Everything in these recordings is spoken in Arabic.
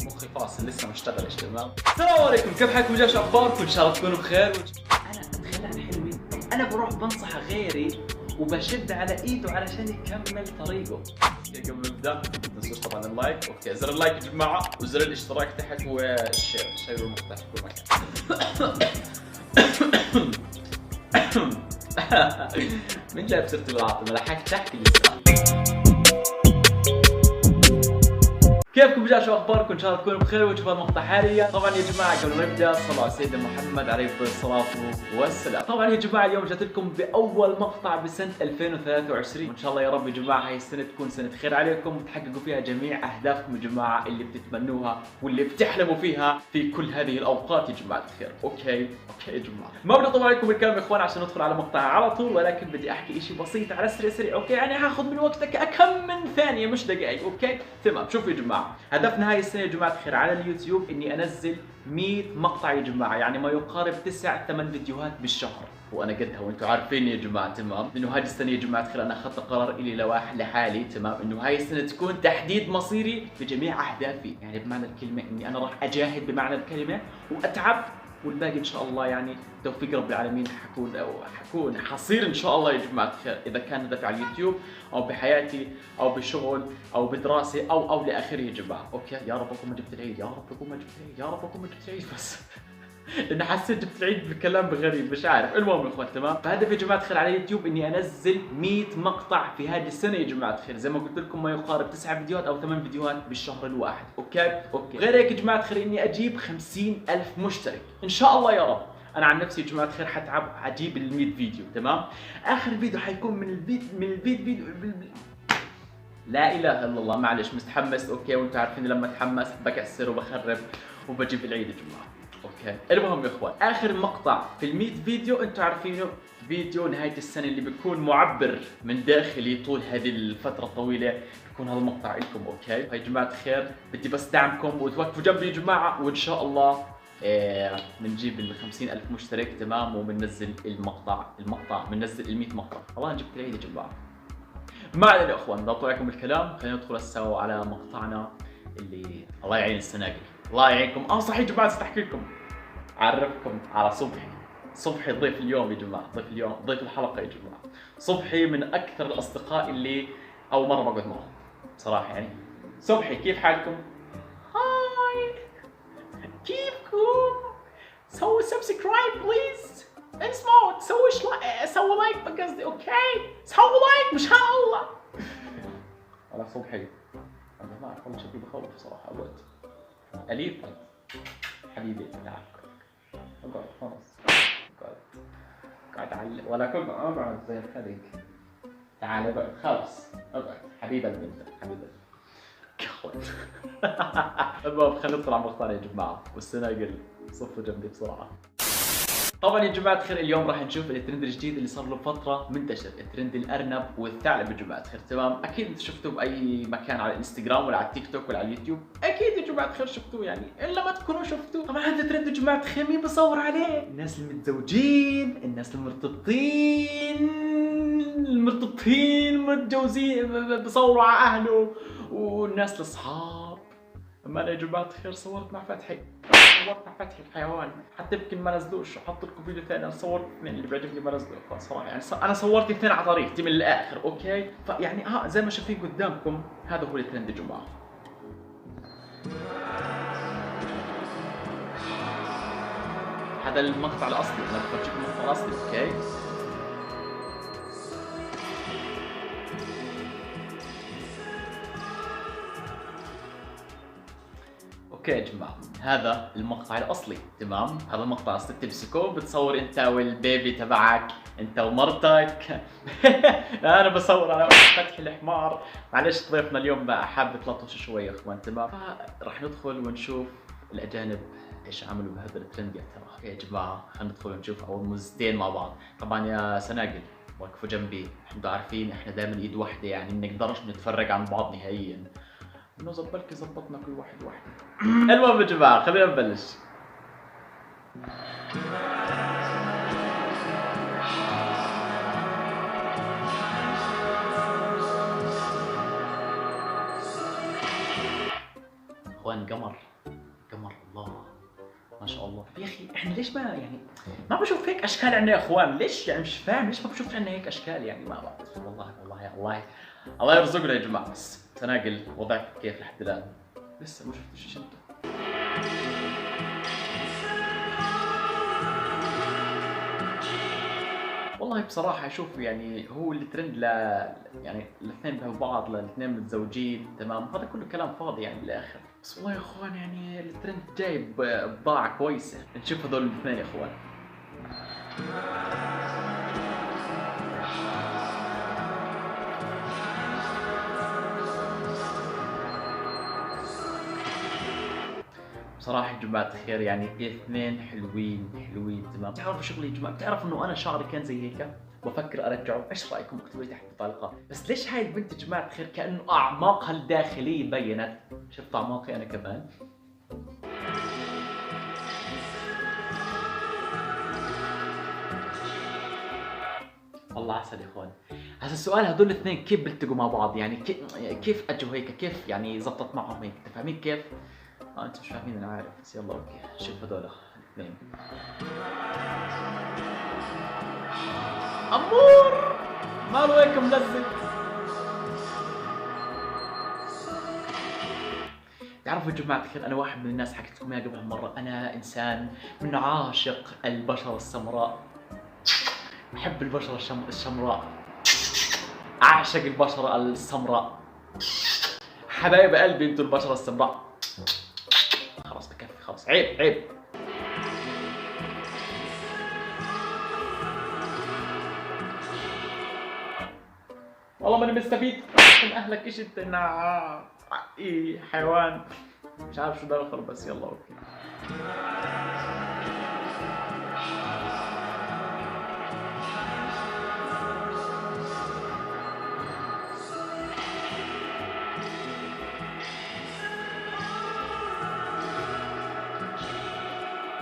مخي فاصل لسه ما اشتغلش. تمام. السلام عليكم، كيف حالكم؟ جاش اخباركم؟ ان شاء الله تكونوا بخير. انا اتخيل عن حلمي، انا بروح بنصح غيري وبشد على ايده علشان يكمل طريقه. قبل ما نبدا ما تنسوش طبعا اللايك، اوكي زر اللايك يا جماعه، وزر الاشتراك تحت والشير، شيروا المقطع في كل مكان. من جايب سيرة العاطمة؟ لحقت تحكي لسه. كيفكم يا شو اخباركم؟ ان شاء الله تكونوا بخير وتشوفوا المقطع حاليا. طبعا يا جماعه قبل ما نبدا صلوا على سيدنا محمد عليه الصلاه والسلام. طبعا يا جماعه اليوم جات لكم باول مقطع بسنه 2023، وان شاء الله يا رب يا جماعه هاي السنه تكون سنه خير عليكم وتحققوا فيها جميع اهدافكم يا جماعه اللي بتتمنوها واللي بتحلموا فيها في كل هذه الاوقات يا جماعه الخير. اوكي يا جماعه، ما بدي اطول عليكم الكلام يا اخوان عشان ندخل على مقطع على طول، ولكن بدي احكي شيء بسيط على سريع. اوكي يعني هاخذ من وقتك كم من ثانيه مش دقائق. اوكي تمام. شوفوا يا جماعه، هدفنا هاي السنه يا جماعه الخير على اليوتيوب اني انزل 100 مقطع يا جماعه، يعني ما يقارب 9-8 فيديوهات بالشهر، وانا قدها وانتم عارفين يا جماعه. تمام. لانه هذه السنه يا جماعه الخير انا اخذت قرار الي لحالي. تمام. انه هاي السنه تكون تحديد مصيري في جميع اهدافي، يعني بمعنى الكلمه اني انا راح اجاهد بمعنى الكلمه واتعب، والباقي ان شاء الله يعني توفيق رب العالمين حكون حصير ان شاء الله يا جماعه الخير، اذا كان هدفي على اليوتيوب او بحياتي او بشغل او بدراسه او لاخره يا جماعه. اوكي يا رب اكون ما جبت العيد، يا رب اكون ما جبت العيد، يا رب اكون ما جبت العيد بس. لان حسيت جبت العيد بكلام غريب مش عارف. المهم يا اخوان تمام، فهدفي يا جماعه الخير على اليوتيوب اني انزل 100 مقطع في هذه السنه يا جماعه الخير، زي ما قلت لكم ما يقارب 9 فيديوهات او 8 فيديوهات بالشهر الواحد. اوكي غير هيك يا جماعه الخير اني اجيب 50,000 مشترك ان شاء الله يا رب. انا عن نفسي يا جماعه الخير حتعب اجيب ال 100 فيديو. تمام. اخر فيديو حيكون من البيت فيديو لا اله الا الله. معلش متحمس. اوكي وانتم عارفين لما اتحمس بكسر وبخرب وبجيب العيد يا جماعه. اوكي المهم يا اخوان، اخر مقطع في ال 100 فيديو انتم عارفينه، فيديو نهايه السنه اللي بيكون معبر من داخلي طول هذه الفتره الطويله، بيكون هذا المقطع لكم. اوكي يا جماعه الخير بدي بس دعمكم وتوقفوا جنبي يا جماعه، وان شاء الله بنجيب ال 50,000 مشترك. تمام. وبننزل المقطع بننزل ال 100 مقطع. والله جبت العيد يا جماعه. ما علينا يا اخوان، لا اطول عليكم الكلام، خلينا ندخل هسه على مقطعنا اللي الله يعين السناقل. الله يعينكم. صحيح يا جماعه نسيت احكي لكم، اعرفكم على صبحي ضيف اليوم يا جماعه، ضيف الحلقه يا جماعه. صبحي من اكثر الاصدقاء اللي اول مره بقعد معهم صراحه يعني. صبحي كيف حالكم؟ هاي كيفكم؟ سووا سبسكرايب بليز، اسمعوا سووا لايك قصدي. اوكي سووا لايك مشان الله. انا صبحي انا ما اعرف والله شكلي بخوف صراحه. اقعد اليف حبيبي نعرفك. اقعد خلاص اقعد على ولا كنت اقعد زي الخليج. تعال اقعد خلاص اقعد حبيب البنت حبيب المهم خلينا ندخل على المقطع يا جماعه، والسناقل صفوا جنبي بسرعه. طبعا يا جماعه الخير اليوم راح نشوف الترند الجديد اللي صار له فتره منتشر، الترند الارنب والثعلب يا جماعه الخير. تمام. اكيد انتم شفتوه باي مكان على الانستغرام ولا على التيك توك ولا على اليوتيوب، اكيد يا جماعه الخير شفتوه يعني، الا ما تكونوا شفتوه. طبعا هذا الترند يا جماعه الخير مين بصور عليه؟ الناس المتزوجين، الناس المرتبطين متجوزين بصوروا على اهله، والناس الاصحاب. اما انا يا جماعه الخير صورت مع فتحي الحيوان، حتى يمكن ما نزلوش، احط لكم فيديو ثاني. انا صورت اثنين اللي بيعجبني ما نزلوه صراحه يعني. انا صورت اثنين على طريقتي من الاخر. اوكي فيعني زي ما شايفين قدامكم هذا هو الترند يا جماعه. هذا المقطع الاصلي، انا بفرجيكم المقطع الاصلي. اوكي اوكي يا جماعه هذا المقطع الاصلي. تمام. هذا المقطع الاصلي بتمسكه بتصور انت والبيبي تبعك، انت ومرتك. انا بصور على فتحي الحمار. معلش ضيفنا اليوم بقى حاب يتلطش شوي يا اخوان. تمام. راح ندخل ونشوف الاجانب ايش عملوا بهذا الترند يا ترى. يا جماعه خلينا ندخل ونشوف اول موزتين مع بعض. طبعا يا سناقل وقفوا جنبي، انتوا عارفين احنا دائما ايد واحده يعني، ما نقدرش نتفرق عن بعض نهائيا. انه بلكي زبطنا كل واحد واحده. المهم يا جماعه خلينا نبلش. اخوان قمر ما شاء الله يا اخي. احنا ليش ما بشوف هيك اشكال عندنا يا اخوان؟ ليش يعني مش فاهم ليش ما بشوف عندنا هيك اشكال يعني؟ ما بعرف والله يا الله. الله يرزقنا يا جماعه. بس سناقل وضعك كيف لحد الان؟ لسه ما شفتش ايش انت. والله بصراحة أشوف يعني هو الترند يعني الاثنين بحبوا بعض، الاثنين متزوجين تمام، هذا كله كلام فاضي يعني بالآخر. بس والله يا إخوان يعني الترند جايب بضاعة كويسة، نشوف هذول الاثنين يا إخوان. بصراحة يا جماعة الخير يعني اثنين حلوين تمام. بتعرفوا شغلي يا جماعة؟ بتعرفوا إنه أنا شعري كان زي هيك بفكر ارجعه. ايش رايكم؟ اكتبوا لي تحت بالتعليقات. بس ليش هاي البنت يا جماعه الخير كانه اعماقها الداخليه بينت؟ شفت اعماقي انا كمان. الله عسل يا اخوان. هذا السؤال، هدول الاثنين كيف بيلتقوا مع بعض؟ يعني كيف اجوا هيك؟ كيف يعني زبطت معهم هيك؟ انتوا فاهمين كيف؟ انتوا مش فاهمين انا عارف، بس يلا اوكي. شوف هذول الاثنين. امور ماله هيك ملزق؟ تعرفوا يا جماعة الخير أنا واحد من الناس حكيت لكم إياها قبل مرة، أنا إنسان من عاشق البشرة السمراء. أحب البشرة السمراء، أعشق البشرة السمراء. حبايب قلبي أنتوا البشرة السمراء. خلاص بكفي، خلاص عيب. والله ماني مستفيد من أهلك. إيش أنت إيه حيوان؟ مش عارف شو دخل، بس يلا اوكي.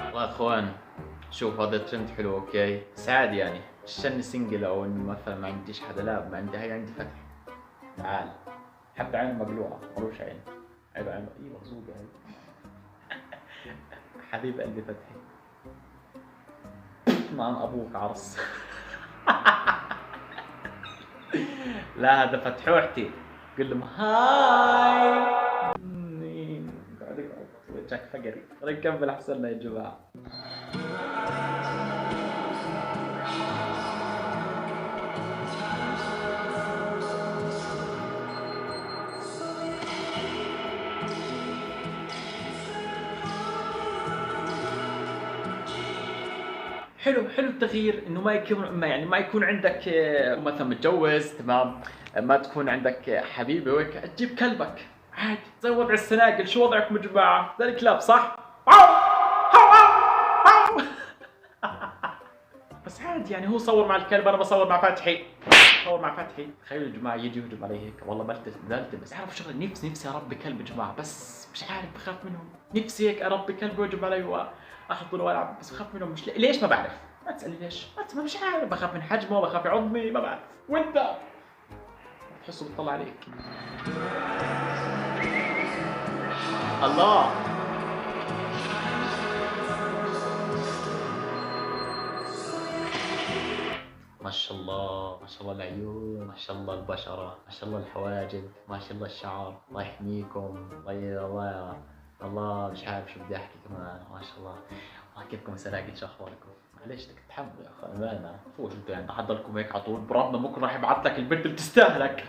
والله يا اخوان شوف هذا ترند حلو اوكي، سعد يعني مش اني سنجل او اني مثلا ما عنديش حدا، لا ما عندي، هي عندي فتح. تعال حتى عين مقلوعة ملوش عين. عيب عين ايه مغزوقة هي. حبيب قلبي فتحي مع ابوك عرس. لا هذا فتحوحتي، قل لهم هاي. وجهك فقري. خلينا نكمل احسن يا جماعة. حلو التغيير، انه ما يكون عندك مثلا متجوز تمام، ما تكون عندك حبيبه وهيك، تجيب كلبك عادي زي وضع السناقل. شو وضعكم يا جماعه؟ زي الكلاب صح؟ بس عادي يعني هو صور مع الكلب، انا بصور مع فتحي. تخيلوا يا جماعه يجي يهجم علي هيك، والله بلتبس. تعرفوا شغله، نفسي اربي كلب يا جماعه، بس مش عارف بخاف منهم. نفسي هيك اربي كلب ويهجم علي واحضنه والعب، بس بخاف منهم. مش ليش ما بعرف، ما تسالني ليش، ما مش عارف، بخاف من حجمه، بخاف يعضني، ما بعرف. وانت بتحسه بتطلع عليك. الله ما شاء الله العيون، ما شاء الله البشرة، ما شاء الله الحواجب، ما شاء الله الشعر. الله يحميكم. الله مش عارف شو بدي احكي كمان. ما شاء الله. كيفكم سناقل؟ شو اخباركم؟ معليش بدك تتحملوا يا اخي، امانه فوت انتوا يعني حضركم هيك على طول. بربنا بكره راح يبعث لك البنت اللي بتستاهلك.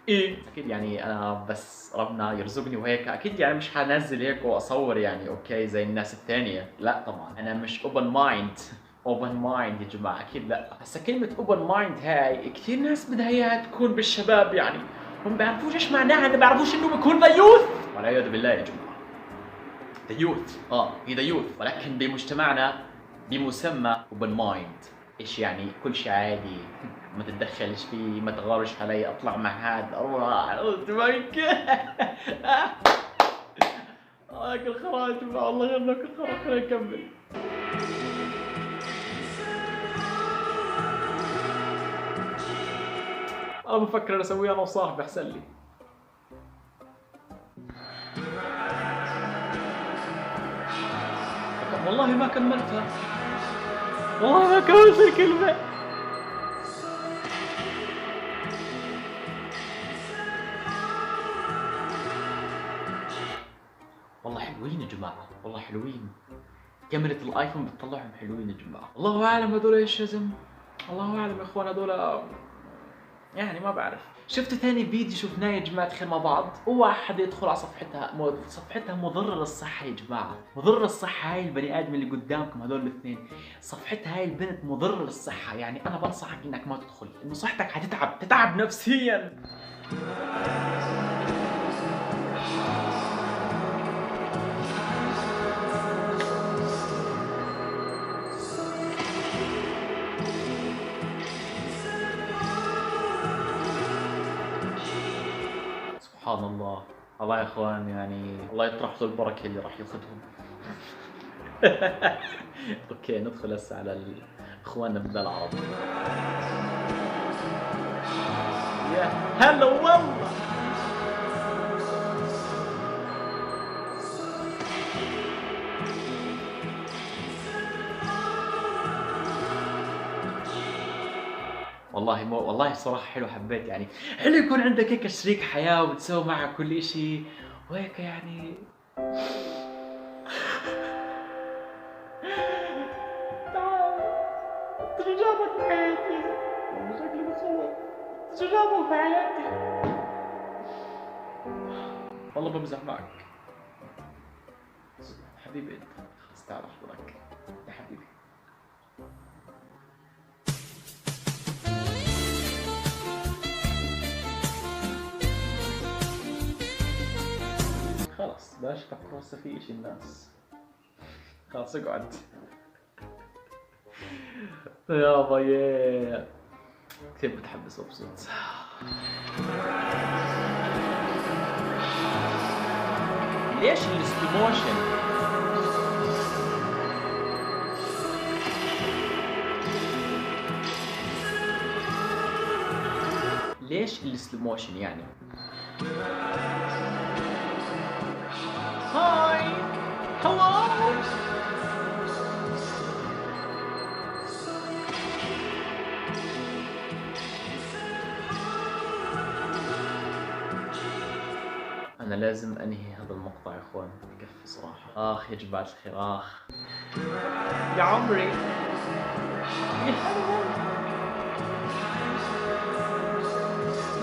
ايه اكيد يعني انا بس ربنا يرزقني وهيك، اكيد يعني مش حنزل هيك واصور يعني اوكي زي الناس الثانيه، لا طبعا انا مش اوبن مايند يا جماعه، اكيد لا. هسا كلمه اوبن مايند هاي كثير ناس بدها اياها تكون بالشباب، يعني هم بيعرفوش ايش معناها، ما بيعرفوش انه بيكون ذا يوث، والعياذ بالله يا جماعه. ذا يوث هي ذا يوث، ولكن بمجتمعنا بمسمى اوبن مايند. ايش يعني؟ كل شيء عادي، ما تتدخلش فيه، ما تغارش علي، اطلع مع هذا اروح تبارك. اكل خراج والله، غير ناكل خراج. خلينا نكمل. انا بفكر اسويها انا وصاحبي احسن لي. والله ما كملتها، والله ما كملت الكلمة. والله حلوين يا جماعة، والله حلوين. كاميرا الايفون بتطلعهم حلوين يا جماعة. الله اعلم هذول ايش اسم، الله اعلم يا اخوان هذول، يعني ما بعرف. شفتوا ثاني فيديو شفناه يا جماعة الخير مع بعض، واحد يدخل على صفحتها مضرة للصحة يا جماعة، مضرة للصحة. هاي البني ادم اللي قدامكم هذول الاثنين، صفحتها هاي البنت مضرة للصحة. يعني انا بنصحك انك ما تدخل، انه صحتك تتعب نفسيا. سبحان الله. الله يا اخوان، يعني الله يطرح له البركه اللي راح ياخذهم. اوكي ندخل هسه على اخواننا في العرب. يا هلا والله. والله صراحة حلو، حبيت يعني. حلو يكون عندك هيك شريك حياة وبتسوي معه كل اشي وهيك يعني. تعال انت شو جابك بحياتي؟ والله شكلي بصور. انت شو جابك بحياتي؟ والله بمزح معك حبيبي. انت خلص تعال اخبرك يا حبيبي. خلاص بلاش تفكروا هسه في اشي الناس. خلاص اقعد. يابا ياه كيف بتحبس وبصوت. ليش السلو موشن؟ ليش السلو موشن يعني؟ هاي هلو. أنا لازم أنهي هذا المقطع يا إخوان، بكفي صراحة. آخ يا جماعة الخير، آخ يا عمري يا حلو.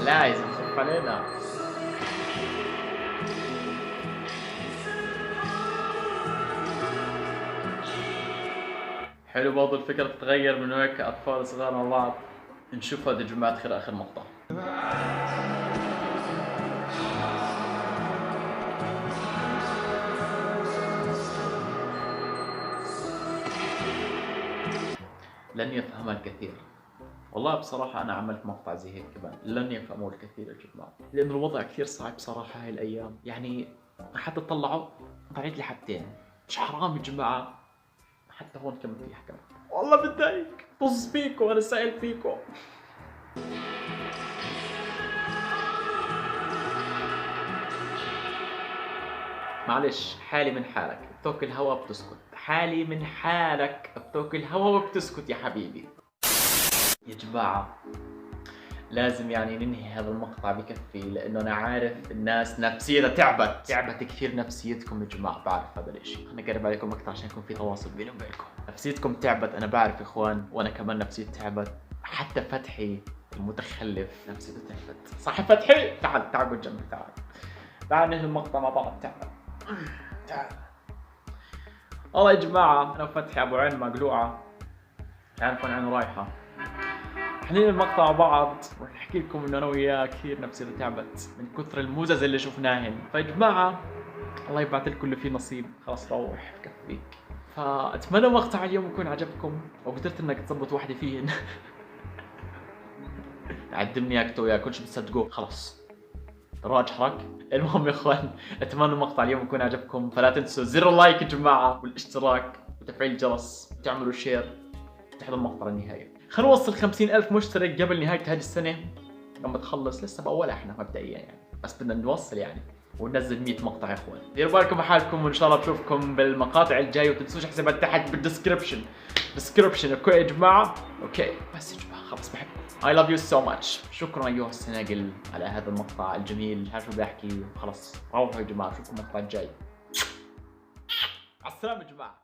لا يا زلمة خف علينا. حلو برضه الفكرة تتغير من هيك أطفال صغار مع بعض. نشوف هذا يا جماعة الخير آخر مقطع. لن يفهمها الكثير. والله بصراحة أنا عملت مقطع زي هيك كمان، لن يفهموه الكثير يا جماعة، لأن الوضع كثير صعب صراحة هاي الأيام. يعني حتى طلعوا طلعت لي حبتين، مش حرام يا جماعة؟ حتى هون كم في أحكام. والله بتضايق، طز فيكم، أنا سائل فيكم. معلش حالي من حالك، بتوكل هوا بتسكت. حالي من حالك، بتوكل هوا وبتسكت يا حبيبي. يا جماعة لازم يعني ننهي هذا المقطع بكفي، لانه انا عارف الناس نفسيتها تعبت كثير. نفسيتكم يا جماعة بعرف هذا الاشي. انا قرب عليكم مقطع عشان يكون في تواصل بيني وبينكم. نفسيتكم تعبت انا بعرف يا اخوان، وانا كمان نفسيتي تعبت. حتى فتحي المتخلف نفسيته تعبت. صح فتحي؟ تعال قد جنبي، تعال ننهي المقطع مع بعض. تعال. والله يا جماعة انا وفتحي ابو عين مقلوعة، تعرفون عينه رايحة. حنين المقطع مع بعض ونحكي لكم انه انا وياه كثير نفسيتي تعبت من كثر الموزز اللي شفناهن. فيا جماعة الله يبعث لكم اللي فيه نصيب. خلاص روح بكفيك. فاتمنى مقطع اليوم يكون عجبكم وقدرت انك تظبط واحدة فيهن. عدمني اياك تو، كل شيء بتصدقوه. خلاص راج حرك. المهم يا اخوان اتمنى مقطع اليوم يكون عجبكم، فلا تنسوا زر اللايك يا جماعة والاشتراك وتفعيل الجرس وتعملوا شير وتحضروا المقطع للنهاية. خلينا نوصل 50,000 مشترك قبل نهاية هذه السنة. لما تخلص لسه بأولها احنا مبدئيا يعني، بس بدنا نوصل يعني. وننزل 100 مقطع يا اخوان. ديروا بالكم بحالكم وان شاء الله بشوفكم بالمقاطع الجايه، وتنسوش حسابات تحت بالديسكربشن. اوكي يا جماعه؟ اوكي بس يا جماعه خلص بحبكم. I love you so much. شكرا ايها السناقل على هذا المقطع الجميل. مش عارف شو بدي احكي. خلص روحوا يا جماعه، اشوفكم المقطع الجاي. على السلامه يا جماعه.